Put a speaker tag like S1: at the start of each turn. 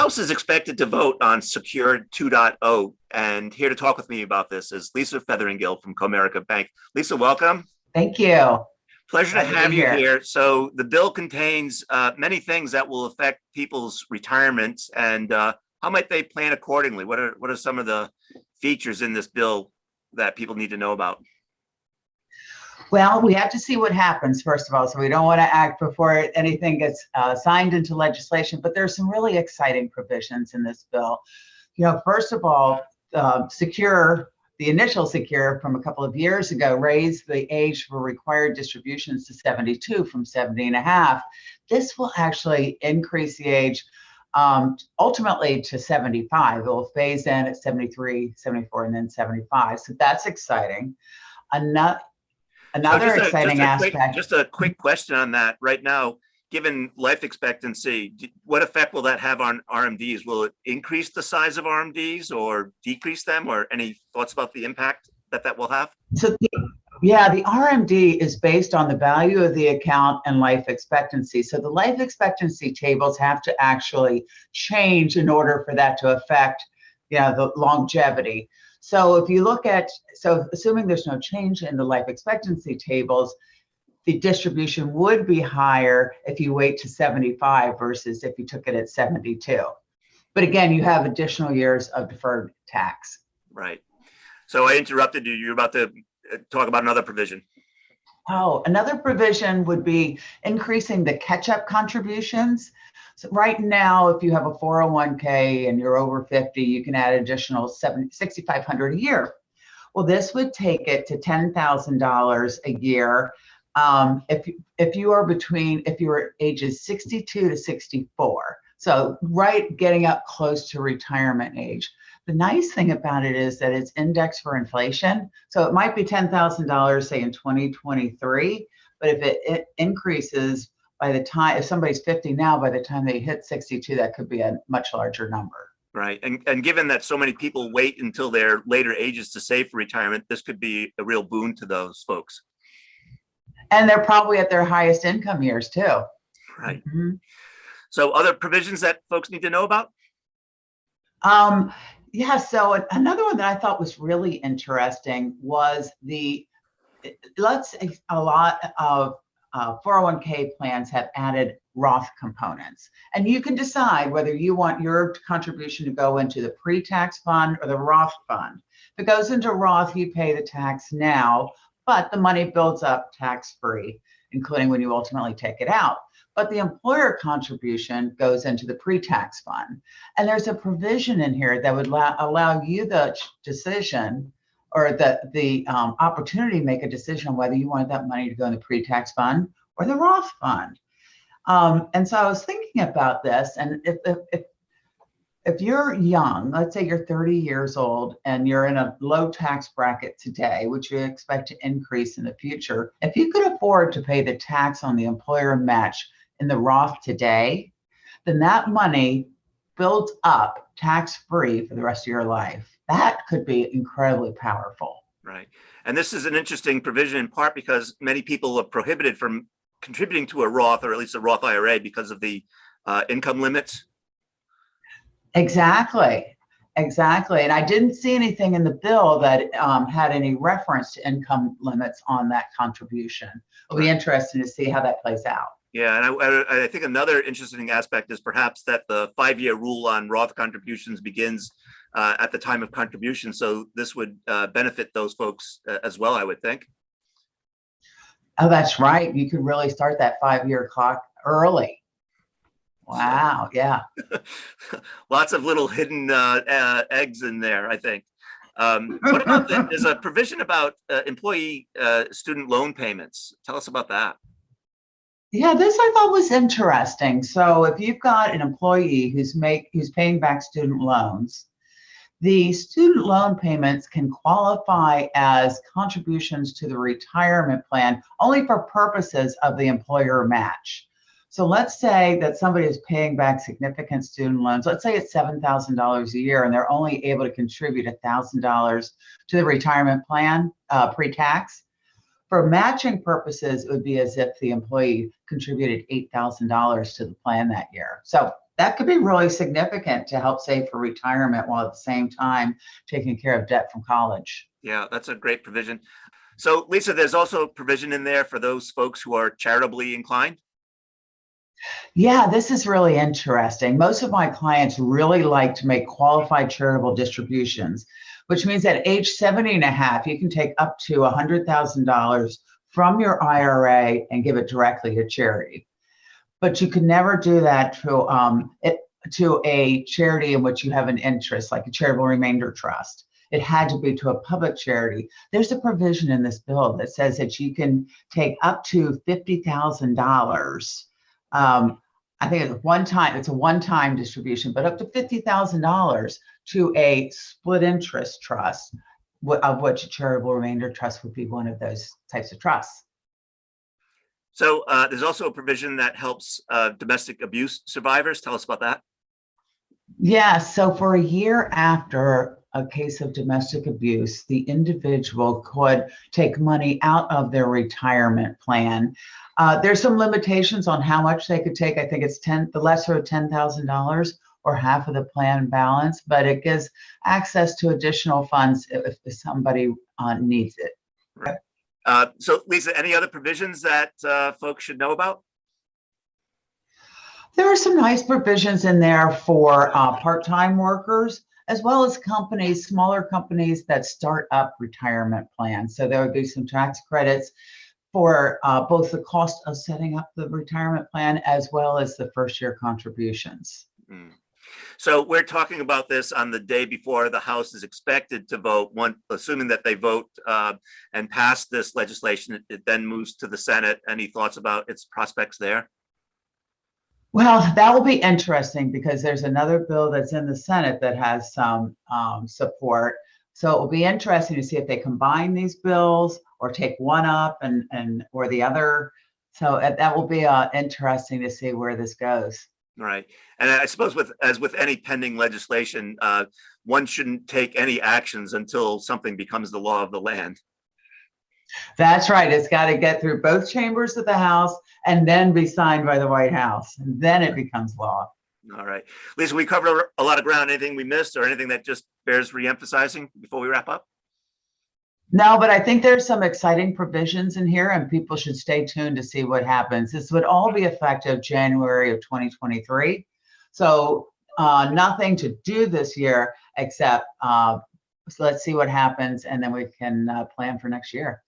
S1: House is expected to vote on Secure 2.0, and here to talk with me about this is Lisa Featherngill from Comerica Bank. Lisa, welcome.
S2: Thank you.
S1: Pleasure to have you here. So the bill contains many things that will affect people's retirements, and how might they plan accordingly? What are some of the features in this bill that people need to know about?
S2: Well, we have to see what happens, first of all, so we don't want to act before anything gets signed into legislation, but there's some really exciting provisions in this bill. First of all, the initial Secure from a couple of years ago raised the age for required distributions to 72 from 70 and a half. This will actually increase the age ultimately to 75. It will phase in at 73, 74, and then 75. So that's exciting. Another exciting aspect.
S1: Just a quick question on that. Right now, given life expectancy, what effect will that have on RMDs? Will it increase the size of RMDs or decrease them, or any thoughts about the impact that will have?
S2: So the RMD is based on the value of the account and life expectancy. So the life expectancy tables have to actually change in order for that to affect, the longevity. So if you look at, assuming there's no change in the life expectancy tables, the distribution would be higher if you wait to 75 versus if you took it at 72. But again, you have additional years of deferred tax.
S1: Right. So I interrupted you. You're about to talk about another provision.
S2: Oh, another provision would be increasing the catch-up contributions. So right now, if you have a 401k and you're over 50, you can add additional $6,500 a year. Well, this would take it to $10,000 a year if you are ages 62 to 64. So getting up close to retirement age. The nice thing about it is that it's indexed for inflation. So it might be $10,000, say in 2023, but if it increases by the time, if somebody's 50 now, by the time they hit 62, that could be a much larger number.
S1: Right. And given that so many people wait until their later ages to save for retirement, this could be a real boon to those folks.
S2: And they're probably at their highest income years too.
S1: Right. Mm-hmm. So other provisions that folks need to know about?
S2: Yeah, so another one that I thought was really interesting was a lot of 401k plans have added Roth components. And you can decide whether you want your contribution to go into the pre-tax fund or the Roth fund. If it goes into Roth, you pay the tax now, but the money builds up tax-free, including when you ultimately take it out. But the employer contribution goes into the pre-tax fund. And there's a provision in here that would allow you the decision or the opportunity to make a decision on whether you want that money to go in the pre-tax fund or the Roth fund. And so I was thinking about this, and if you're young, let's say you're 30 years old and you're in a low tax bracket today, which you expect to increase in the future, if you could afford to pay the tax on the employer match in the Roth today, then that money builds up tax-free for the rest of your life. That could be incredibly powerful.
S1: Right. And this is an interesting provision in part because many people are prohibited from contributing to a Roth, or at least a Roth IRA, because of the income limits.
S2: Exactly. And I didn't see anything in the bill that had any reference to income limits on that contribution. It'll be interesting to see how that plays out.
S1: Yeah, and I think another interesting aspect is perhaps that the 5-year rule on Roth contributions begins at the time of contribution. So this would benefit those folks as well, I would think.
S2: Oh, that's right. You could really start that 5-year clock early. Wow, yeah.
S1: Lots of little hidden eggs in there, I think. What about there's a provision about employee student loan payments. Tell us about that.
S2: Yeah, this I thought was interesting. So if you've got an employee who's paying back student loans, the student loan payments can qualify as contributions to the retirement plan only for purposes of the employer match. So let's say that somebody is paying back significant student loans. Let's say it's $7,000 a year and they're only able to contribute $1,000 to the retirement plan pre-tax. For matching purposes, it would be as if the employee contributed $8,000 to the plan that year. So that could be really significant to help save for retirement while at the same time taking care of debt from college.
S1: Yeah, that's a great provision. So Lisa, there's also provision in there for those folks who are charitably inclined.
S2: Yeah, this is really interesting. Most of my clients really like to make qualified charitable distributions, which means at age 70 and a half, you can take up to $100,000 from your IRA and give it directly to charity. But you can never do that to a charity in which you have an interest, like a charitable remainder trust. It had to be to a public charity. There's a provision in this bill that says that you can take up to $50,000. I think it's a one-time distribution, but up to $50,000 to a split interest trust, of which a charitable remainder trust would be one of those types of trusts.
S1: So there's also a provision that helps domestic abuse survivors. Tell us about that.
S2: Yeah, so for a year after a case of domestic abuse, the individual could take money out of their retirement plan. There's some limitations on how much they could take. I think it's the lesser of $10,000 or half of the plan balance, but it gives access to additional funds if somebody needs it.
S1: Right. So Lisa, any other provisions that folks should know about?
S2: There are some nice provisions in there for part-time workers, as well as companies, smaller companies that start up retirement plans. So there would be some tax credits for both the cost of setting up the retirement plan as well as the first year contributions.
S1: Mm. So we're talking about this on the day before the House is expected to vote. Assuming that they vote and pass this legislation, it then moves to the Senate. Any thoughts about its prospects there?
S2: Well, that will be interesting because there's another bill that's in the Senate that has some support. So it will be interesting to see if they combine these bills or take one up and or the other. So that will be interesting to see where this goes.
S1: Right. And I suppose as with any pending legislation, one shouldn't take any actions until something becomes the law of the land.
S2: That's right. It's got to get through both chambers of the House and then be signed by the White House. And then it becomes law.
S1: All right. Lisa, we covered a lot of ground. Anything we missed or anything that just bears reemphasizing before we wrap up?
S2: No, but I think there's some exciting provisions in here and people should stay tuned to see what happens. This would all be effective January of 2023. So nothing to do this year except so let's see what happens and then we can plan for next year.